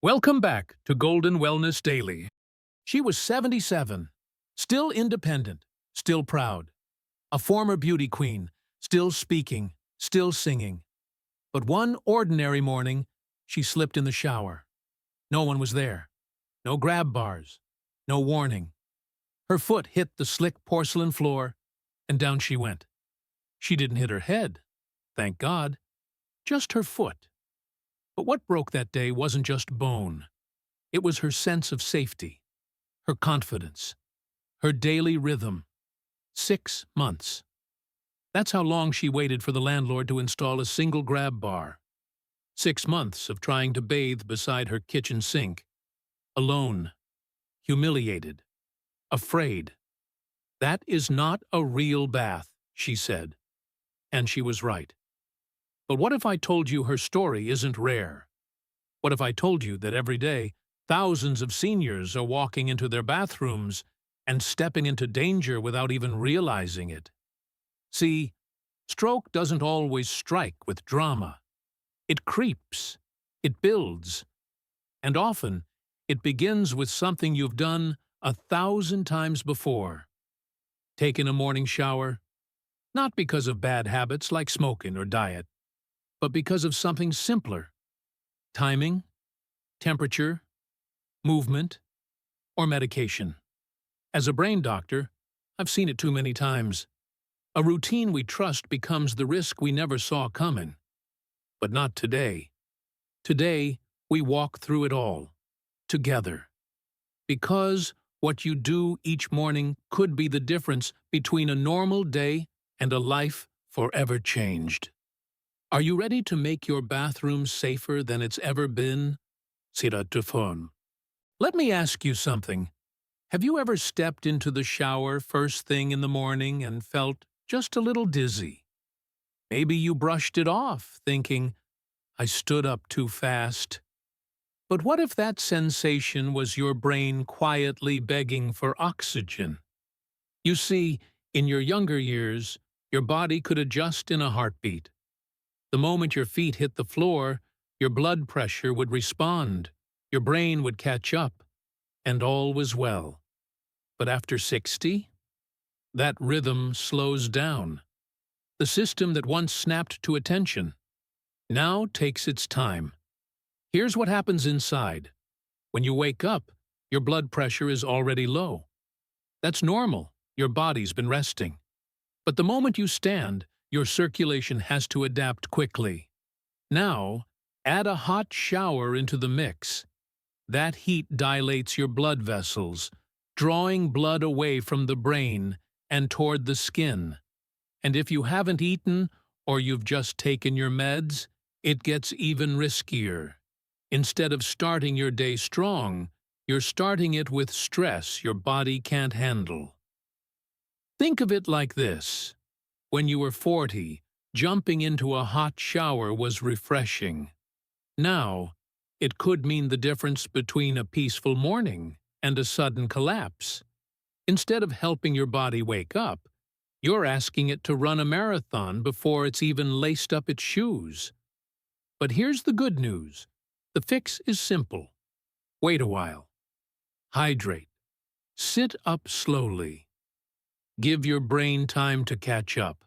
Welcome back to Golden Wellness Daily. She was 77, still independent, still proud. A former beauty queen, still speaking, still singing. But one ordinary morning, she slipped in the shower. No one was there. No grab bars. No warning. Her foot hit the slick porcelain floor, and down she went. She didn't hit her head, thank God, just her foot. But what broke that day wasn't just bone. It was her sense of safety, her confidence, her daily rhythm. 6 months. That's how long she waited for the landlord to install a single grab bar. 6 months of trying to bathe beside her kitchen sink. Alone. Humiliated. Afraid. That is not a real bath, she said. And she was right. But what if I told you her story isn't rare? What if I told you that every day thousands of seniors are walking into their bathrooms and stepping into danger without even realizing it? See, stroke doesn't always strike with drama. It creeps, it builds, and often it begins with something you've done 1,000 times before. Taken a morning shower, not because of bad habits like smoking or diet, but because of something simpler. Timing, temperature, movement, or medication. As a brain doctor, I've seen it too many times. A routine we trust becomes the risk we never saw coming. But not today. Today, we walk through it all, together. Because what you do each morning could be the difference between a normal day and a life forever changed. Are you ready to make your bathroom safer than it's ever been? Sira Tufon. Let me ask you something. Have you ever stepped into the shower first thing in the morning and felt just a little dizzy? Maybe you brushed it off, thinking, I stood up too fast. But what if that sensation was your brain quietly begging for oxygen? You see, in your younger years, your body could adjust in a heartbeat. The moment your feet hit the floor, your blood pressure would respond, your brain would catch up, and all was well. But after 60, that rhythm slows down. The system that once snapped to attention now takes its time. Here's what happens inside. When you wake up, your blood pressure is already low. That's normal. Your body's been resting. But the moment you stand, your circulation has to adapt quickly. Now, add a hot shower into the mix. That heat dilates your blood vessels, drawing blood away from the brain and toward the skin. And if you haven't eaten or you've just taken your meds, it gets even riskier. Instead of starting your day strong, you're starting it with stress your body can't handle. Think of it like this. When you were 40, jumping into a hot shower was refreshing. Now, it could mean the difference between a peaceful morning and a sudden collapse. Instead of helping your body wake up, you're asking it to run a marathon before it's even laced up its shoes. But here's the good news. The fix is simple. Wait a while. Hydrate. Sit up slowly. Give your brain time to catch up.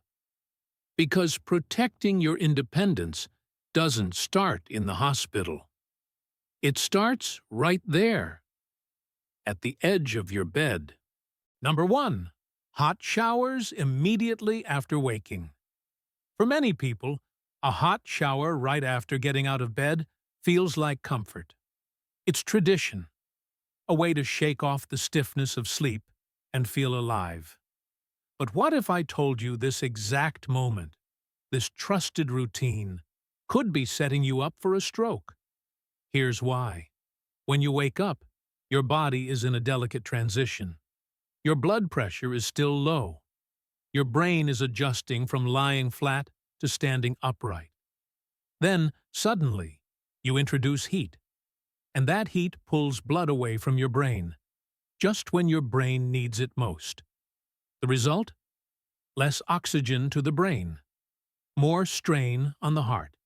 Because protecting your independence doesn't start in the hospital. It starts right there, at the edge of your bed. Number 1. Hot showers immediately after waking. For many people, a hot shower right after getting out of bed feels like comfort. It's tradition, a way to shake off the stiffness of sleep and feel alive. But what if I told you this exact moment, this trusted routine, could be setting you up for a stroke? Here's why. When you wake up, your body is in a delicate transition. Your blood pressure is still low. Your brain is adjusting from lying flat to standing upright. Then, suddenly, you introduce heat. And that heat pulls blood away from your brain, just when your brain needs it most. The result? Less oxygen to the brain, more strain on the heart.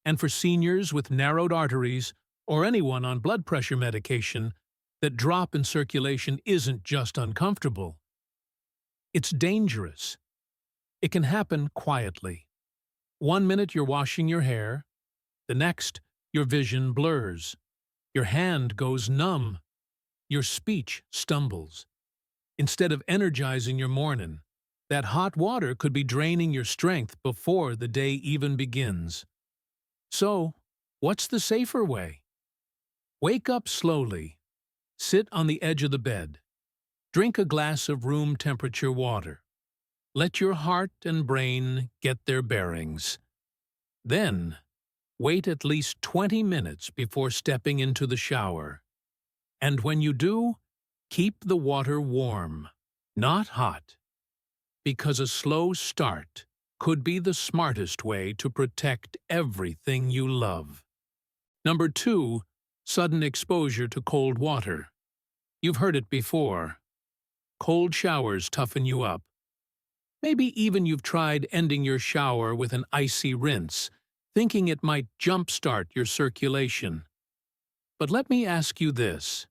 And for seniors with narrowed arteries, or anyone on blood pressure medication, that drop in circulation isn't just uncomfortable. It's dangerous. It can happen quietly. 1 minute you're washing your hair, the next your vision blurs, your hand goes numb, your speech stumbles. Instead of energizing your morning, that hot water could be draining your strength before the day even begins. So, what's the safer way? Wake up slowly. Sit on the edge of the bed. Drink a glass of room temperature water. Let your heart and brain get their bearings. Then, wait at least 20 minutes before stepping into the shower. And when you do, keep the water warm, not hot, because a slow start could be the smartest way to protect everything you love. Number 2, sudden exposure to cold water. You've heard it before. Cold showers toughen you up. Maybe even you've tried ending your shower with an icy rinse, thinking it might jumpstart your circulation. But let me ask you this.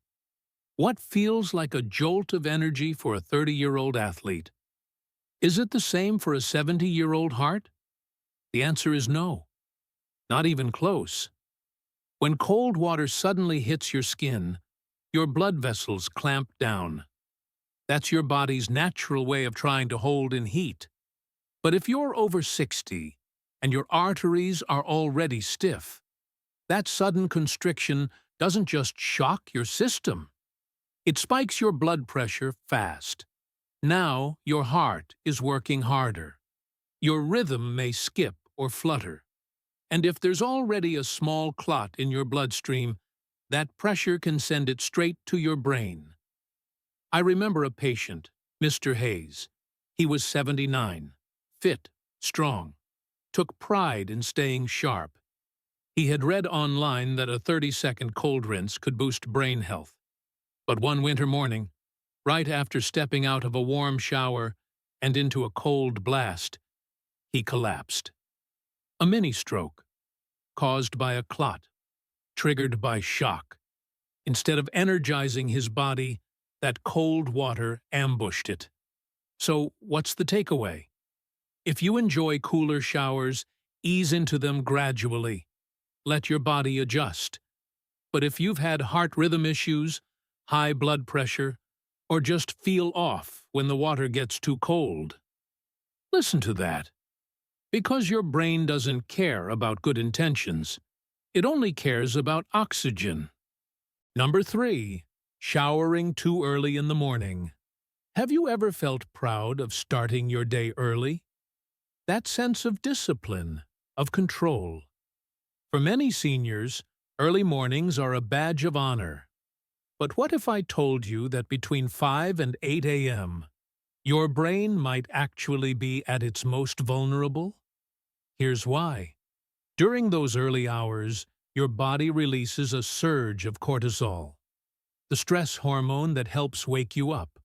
What feels like a jolt of energy for a 30-year-old athlete? Is it the same for a 70-year-old heart? The answer is no. Not even close. When cold water suddenly hits your skin, your blood vessels clamp down. That's your body's natural way of trying to hold in heat. But if you're over 60 and your arteries are already stiff, that sudden constriction doesn't just shock your system. It spikes your blood pressure fast. Now your heart is working harder. Your rhythm may skip or flutter. And if there's already a small clot in your bloodstream, that pressure can send it straight to your brain. I remember a patient, Mr. Hayes. He was 79, fit, strong, took pride in staying sharp. He had read online that a 30-second cold rinse could boost brain health. But one winter morning, right after stepping out of a warm shower and into a cold blast, he collapsed. A mini-stroke, caused by a clot, triggered by shock. Instead of energizing his body, that cold water ambushed it. So, what's the takeaway? If you enjoy cooler showers, ease into them gradually. Let your body adjust. But if you've had heart rhythm issues, high blood pressure, or just feel off when the water gets too cold, listen to that. Because your brain doesn't care about good intentions. It only cares about oxygen. Number 3, showering too early in the morning. Have you ever felt proud of starting your day early? That sense of discipline, of control. For many seniors, early mornings are a badge of honor. But what if I told you that between 5 and 8 a.m., your brain might actually be at its most vulnerable? Here's why. During those early hours, your body releases a surge of cortisol, the stress hormone that helps wake you up.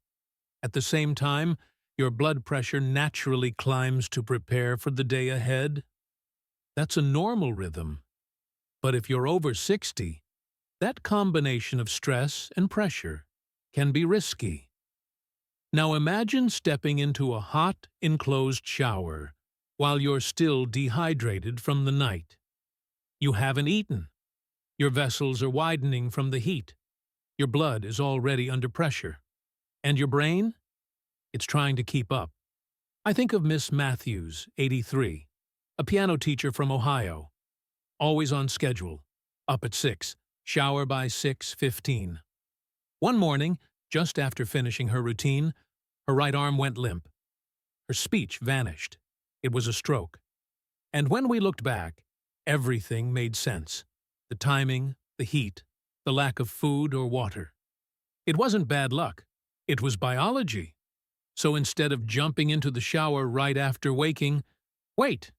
At the same time, your blood pressure naturally climbs to prepare for the day ahead. That's a normal rhythm. But if you're over 60, that combination of stress and pressure can be risky. Now imagine stepping into a hot, enclosed shower while you're still dehydrated from the night. You haven't eaten. Your vessels are widening from the heat. Your blood is already under pressure. And your brain? It's trying to keep up. I think of Miss Matthews, 83, a piano teacher from Ohio. Always on schedule, up at 6, shower by 6:15. One morning, just after finishing her routine, her right arm went limp. Her speech vanished. It was a stroke. And when we looked back, everything made sense. The timing, the heat, the lack of food or water. It wasn't bad luck. It was biology. So instead of jumping into the shower right after waking, wait.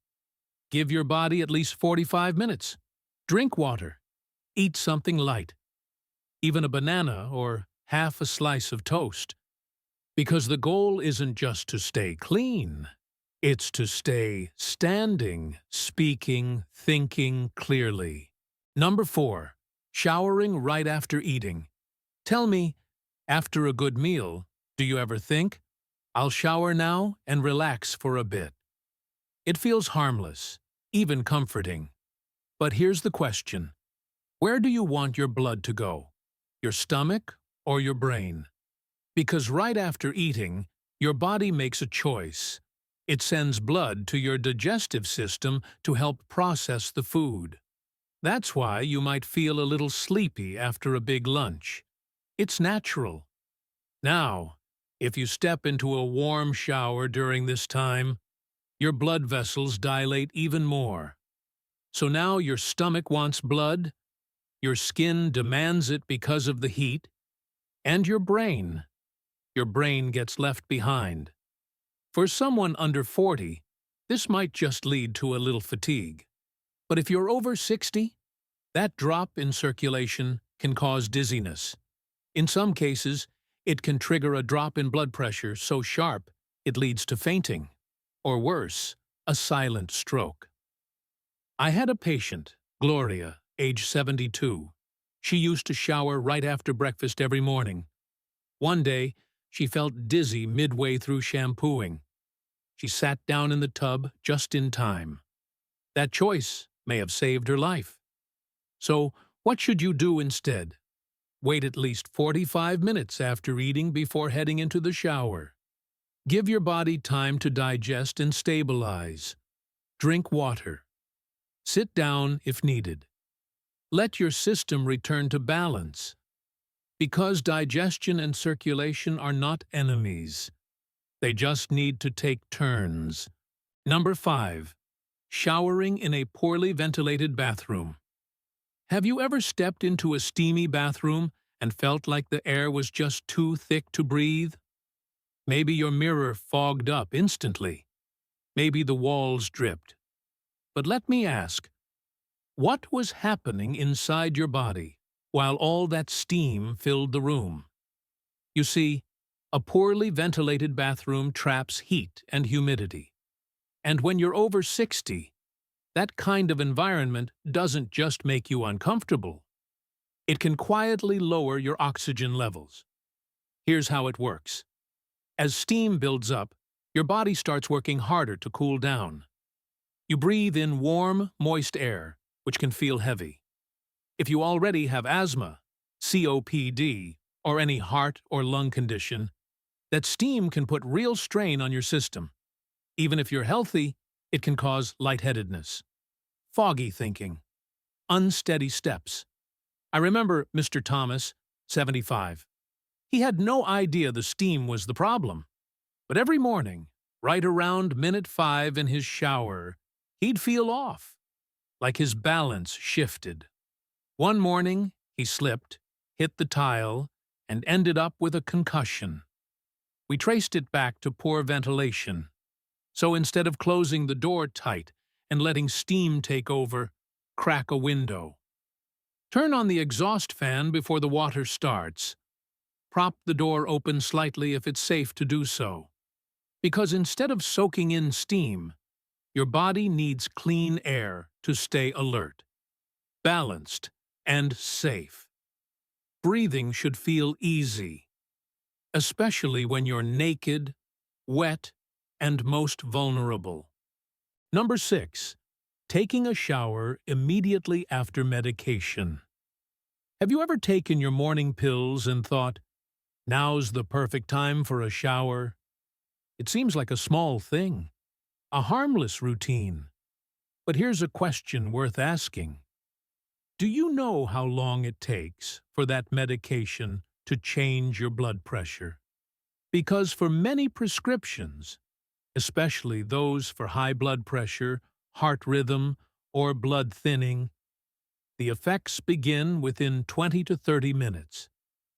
Give your body at least 45 minutes. Drink water. Eat something light. Even a banana or half a slice of toast. Because the goal isn't just to stay clean. It's to stay standing, speaking, thinking clearly. Number 4, Showering right after eating. Tell me, after a good meal, do you ever think, I'll shower now and relax for a bit? It feels harmless, even comforting. But here's the question. Where do you want your blood to go? Your stomach or your brain? Because right after eating, your body makes a choice. It sends blood to your digestive system to help process the food. That's why you might feel a little sleepy after a big lunch. It's natural. Now, if you step into a warm shower during this time, your blood vessels dilate even more. So now your stomach wants blood, your skin demands it because of the heat, and your brain gets left behind. For someone under 40, this might just lead to a little fatigue. But if you're over 60, that drop in circulation can cause dizziness. In some cases, it can trigger a drop in blood pressure so sharp it leads to fainting, or worse, a silent stroke. I had a patient, Gloria, age 72. She used to shower right after breakfast every morning. One day, she felt dizzy midway through shampooing. She sat down in the tub just in time. That choice may have saved her life. So, what should you do instead? Wait at least 45 minutes after eating before heading into the shower. Give your body time to digest and stabilize. Drink water. Sit down if needed. Let your system return to balance. Because digestion and circulation are not enemies. They just need to take turns. Number 5. Showering in a poorly ventilated bathroom. Have you ever stepped into a steamy bathroom and felt like the air was just too thick to breathe? Maybe your mirror fogged up instantly. Maybe the walls dripped. But let me ask, what was happening inside your body while all that steam filled the room? You see, a poorly ventilated bathroom traps heat and humidity. And when you're over 60, that kind of environment doesn't just make you uncomfortable. It can quietly lower your oxygen levels. Here's how it works. As steam builds up, your body starts working harder to cool down. You breathe in warm, moist air, which can feel heavy. If you already have asthma, COPD, or any heart or lung condition, that steam can put real strain on your system. Even if you're healthy, it can cause lightheadedness, foggy thinking, unsteady steps. I remember Mr. Thomas, 75. He had no idea the steam was the problem. But every morning, right around minute 5 in his shower, he'd feel off, like his balance shifted. One morning, he slipped, hit the tile, and ended up with a concussion. We traced it back to poor ventilation. So instead of closing the door tight and letting steam take over, crack a window. Turn on the exhaust fan before the water starts. Prop the door open slightly if it's safe to do so. Because instead of soaking in steam, your body needs clean air to stay alert, balanced, and safe. Breathing should feel easy, especially when you're naked, wet, and most vulnerable. Number 6. Taking a shower immediately after medication. Have you ever taken your morning pills and thought, now's the perfect time for a shower? It seems like a small thing, a harmless routine. But here's a question worth asking. Do you know how long it takes for that medication to change your blood pressure? Because for many prescriptions, especially those for high blood pressure, heart rhythm, or blood thinning, the effects begin within 20 to 30 minutes.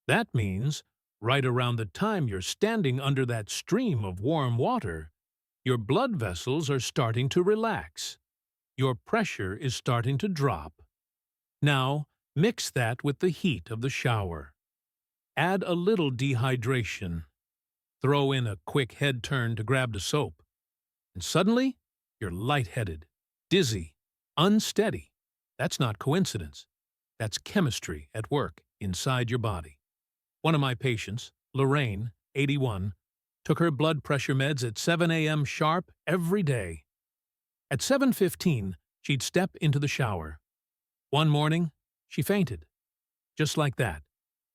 That means, right around the time you're standing under that stream of warm water, your blood vessels are starting to relax. Your pressure is starting to drop. Now, mix that with the heat of the shower. Add a little dehydration. Throw in a quick head turn to grab the soap. And suddenly, you're lightheaded, dizzy, unsteady. That's not coincidence. That's chemistry at work inside your body. One of my patients, Lorraine, 81, took her blood pressure meds at 7 a.m. sharp every day. At 7:15, she'd step into the shower. One morning, she fainted. Just like that.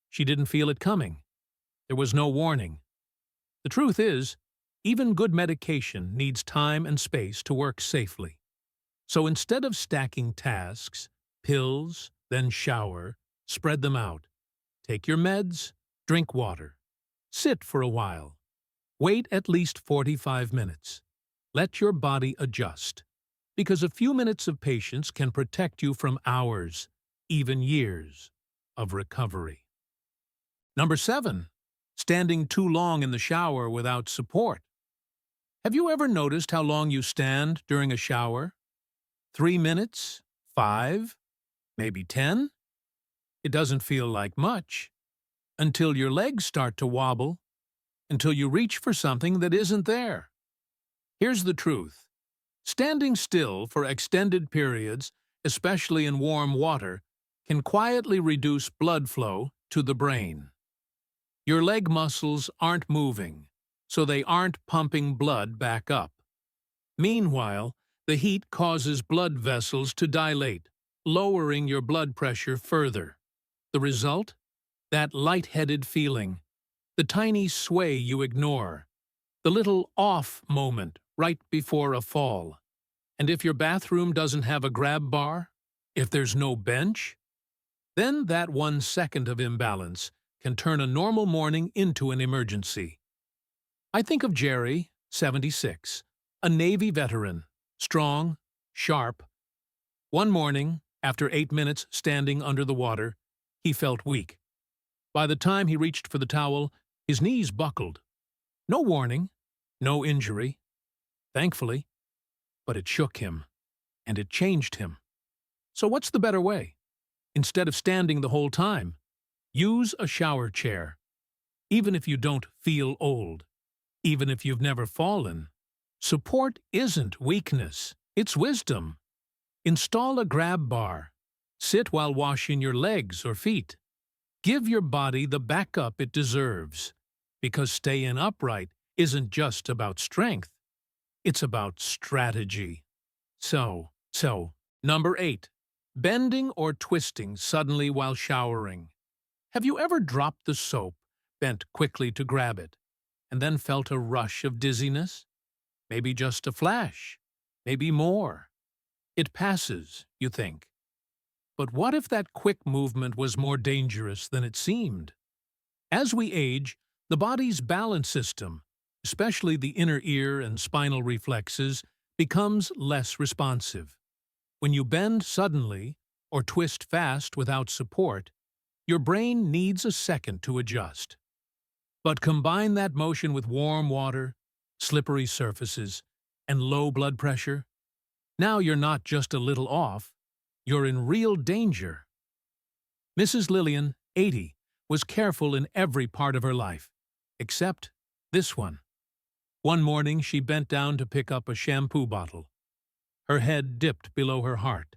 She didn't feel it coming. There was no warning. The truth is, even good medication needs time and space to work safely. So instead of stacking tasks, pills, then shower, spread them out. Take your meds, drink water. Sit for a while. Wait at least 45 minutes. Let your body adjust. Because a few minutes of patience can protect you from hours, even years, of recovery. Number 7. Standing too long in the shower without support. Have you ever noticed how long you stand during a shower? 3 minutes? 5? Maybe 10? It doesn't feel like much. Until your legs start to wobble. Until you reach for something that isn't there. Here's the truth. Standing still for extended periods, especially in warm water, can quietly reduce blood flow to the brain. Your leg muscles aren't moving, so they aren't pumping blood back up. Meanwhile, the heat causes blood vessels to dilate, lowering your blood pressure further. The result? That lightheaded feeling, the tiny sway you ignore, the little off moment right before a fall. And if your bathroom doesn't have a grab bar, if there's no bench, then that 1 second of imbalance can turn a normal morning into an emergency. I think of Jerry, 76, a Navy veteran, strong, sharp. One morning, after 8 minutes standing under the water, he felt weak. By the time he reached for the towel, his knees buckled. No warning, no injury, thankfully, but it shook him, and it changed him. So what's the better way? Instead of standing the whole time, use a shower chair. Even if you don't feel old, even if you've never fallen, support isn't weakness, it's wisdom. Install a grab bar. Sit while washing your legs or feet. Give your body the backup it deserves, because staying upright isn't just about strength, it's about strategy. So, number 8, bending or twisting suddenly while showering. Have you ever dropped the soap, bent quickly to grab it, and then felt a rush of dizziness? Maybe just a flash, maybe more. It passes, you think. But what if that quick movement was more dangerous than it seemed? As we age, the body's balance system, especially the inner ear and spinal reflexes, becomes less responsive. When you bend suddenly or twist fast without support, your brain needs a second to adjust. But combine that motion with warm water, slippery surfaces, and low blood pressure. Now you're not just a little off, you're in real danger. Mrs. Lillian, 80, was careful in every part of her life, except this one. One morning she bent down to pick up a shampoo bottle. Her head dipped below her heart.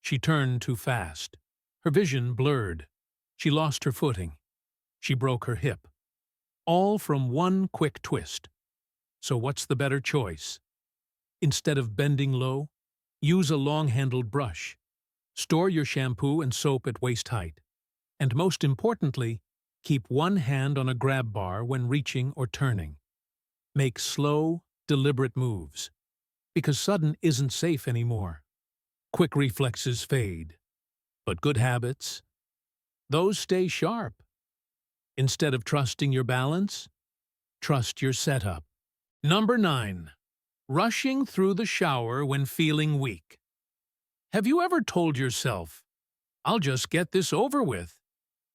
She turned too fast. Her vision blurred. She lost her footing. She broke her hip. All from one quick twist. So what's the better choice? Instead of bending low, use a long-handled brush. Store your shampoo and soap at waist height. And most importantly, keep one hand on a grab bar when reaching or turning. Make slow, deliberate moves, because sudden isn't safe anymore. Quick reflexes fade, but good habits, those stay sharp. Instead of trusting your balance, trust your setup. Number 9. Rushing through the shower when feeling weak. Have you ever told yourself, I'll just get this over with,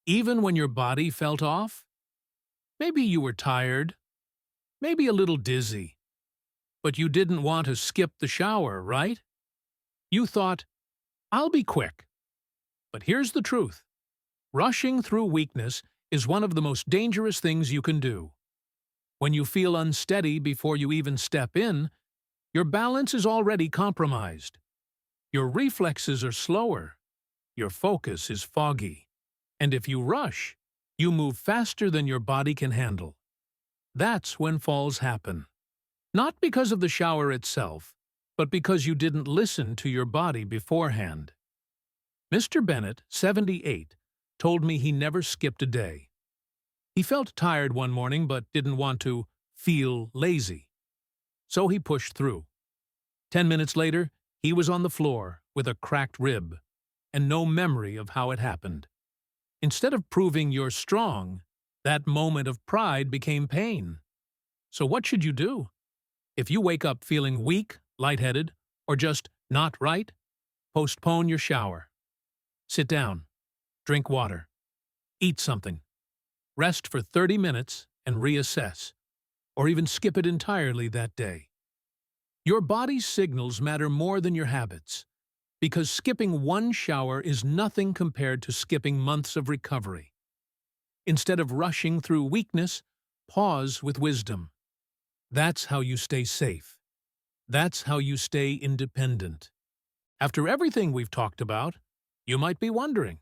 even when your body felt off? Maybe you were tired, maybe a little dizzy, but you didn't want to skip the shower, right? You thought, I'll be quick. But here's the truth. Rushing through weakness is one of the most dangerous things you can do. When you feel unsteady before you even step in, your balance is already compromised. Your reflexes are slower. your focus is foggy. And if you rush, you move faster than your body can handle. That's when falls happen. Not because of the shower itself, but because you didn't listen to your body beforehand. Mr. Bennett, 78, told me he never skipped a day. He felt tired one morning but didn't want to feel lazy. So he pushed through. 10 minutes later, he was on the floor with a cracked rib and no memory of how it happened. Instead of proving you're strong, that moment of pride became pain. So what should you do? If you wake up feeling weak, lightheaded, or just not right, postpone your shower. Sit down, drink water, eat something, rest for 30 minutes and reassess, or even skip it entirely that day. Your body's signals matter more than your habits, because skipping one shower is nothing compared to skipping months of recovery. Instead of rushing through weakness, pause with wisdom. That's how you stay safe. That's how you stay independent. After everything we've talked about, you might be wondering,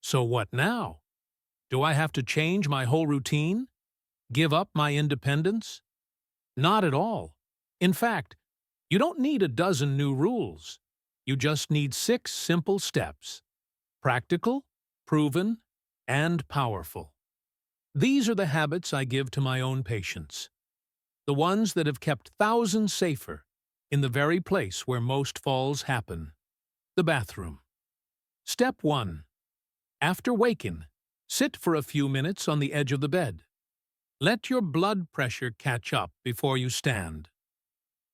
so what now? Do I have to change my whole routine? Give up my independence? Not at all. In fact, you don't need a dozen new rules. You just need 6 simple steps. Practical, proven, and powerful. These are the habits I give to my own patients. The ones that have kept thousands safer in the very place where most falls happen. The bathroom. Step 1. After waking, sit for a few minutes on the edge of the bed. Let your blood pressure catch up before you stand.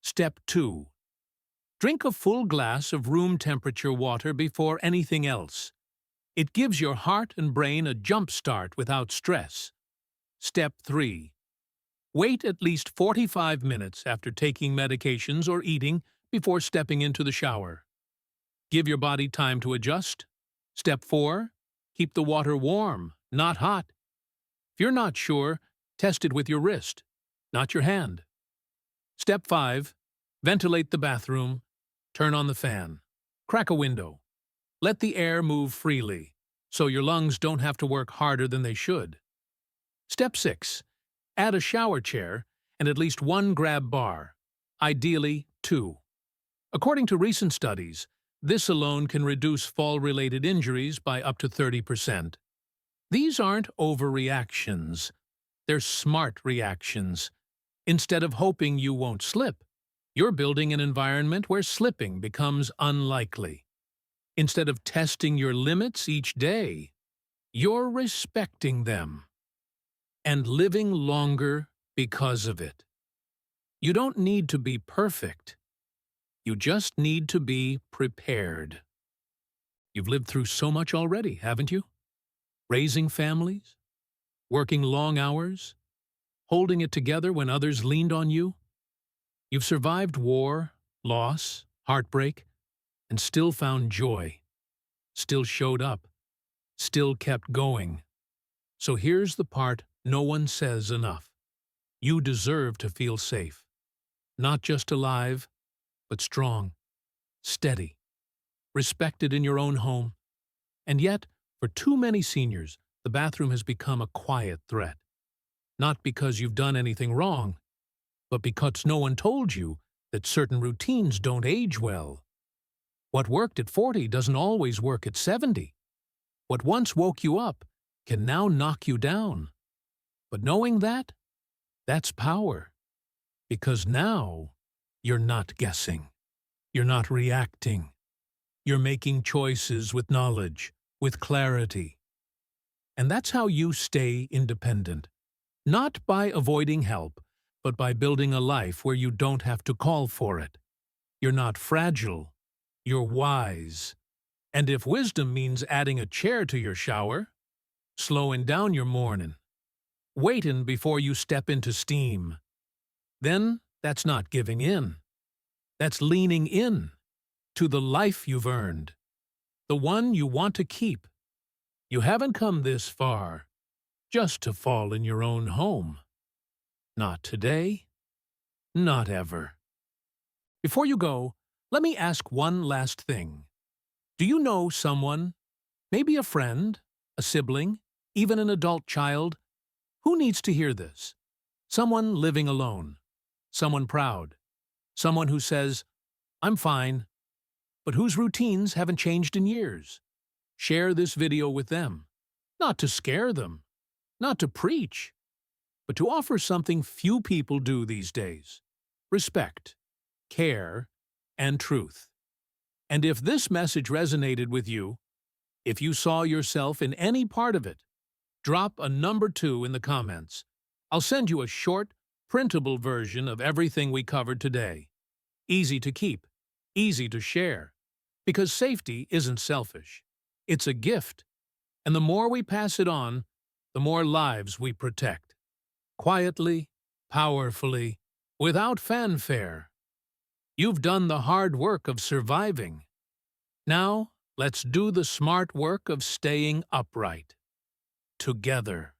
Step 2. Drink a full glass of room-temperature water before anything else. It gives your heart and brain a jump start without stress. Step 3. Wait at least 45 minutes after taking medications or eating before stepping into the shower. Give your body time to adjust. Step 4. Keep the water warm, not hot. If you're not sure, test it with your wrist, not your hand. Step 5. Ventilate the bathroom. Turn on the fan. Crack a window. Let the air move freely, so your lungs don't have to work harder than they should. Step 6. Add a shower chair and at least 1 grab bar, ideally 2. According to recent studies, this alone can reduce fall-related injuries by up to 30%. These aren't overreactions. They're smart reactions. Instead of hoping you won't slip, you're building an environment where slipping becomes unlikely. Instead of testing your limits each day, you're respecting them and living longer because of it. You don't need to be perfect. You just need to be prepared. You've lived through so much already, haven't you? Raising families, working long hours, holding it together when others leaned on you. You've survived war, loss, heartbreak, and still found joy, still showed up, still kept going. So here's the part no one says enough. You deserve to feel safe. Not just alive, but strong, steady, respected in your own home. And yet, for too many seniors, the bathroom has become a quiet threat. Not because you've done anything wrong, but because no one told you that certain routines don't age well. What worked at 40 doesn't always work at 70. What once woke you up can now knock you down. But knowing that, that's power. Because now, you're not guessing. You're not reacting. You're making choices with knowledge, with clarity. And that's how you stay independent. Not by avoiding help, but by building a life where you don't have to call for it. You're not fragile. You're wise. And if wisdom means adding a chair to your shower, slowing down your morning, waiting before you step into steam, then that's not giving in. That's leaning in to the life you've earned, the one you want to keep. You haven't come this far just to fall in your own home. Not today, not ever. Before you go, let me ask one last thing. Do you know someone, Maybe a friend, a sibling, even an adult child. Who needs to hear this? Someone living alone. Someone proud. Someone who says, I'm fine, but whose routines haven't changed in years. Share this video with them. Not to scare them, not to preach, but to offer something few people do these days: respect, care, and truth. And if this message resonated with you, if you saw yourself in any part of it, drop a number 2 in the comments. I'll send you a short, printable version of everything we covered today. Easy to keep, easy to share. Because safety isn't selfish. It's a gift. And the more we pass it on, the more lives we protect. Quietly, powerfully, without fanfare. You've done the hard work of surviving. Now, let's do the smart work of staying upright. Together.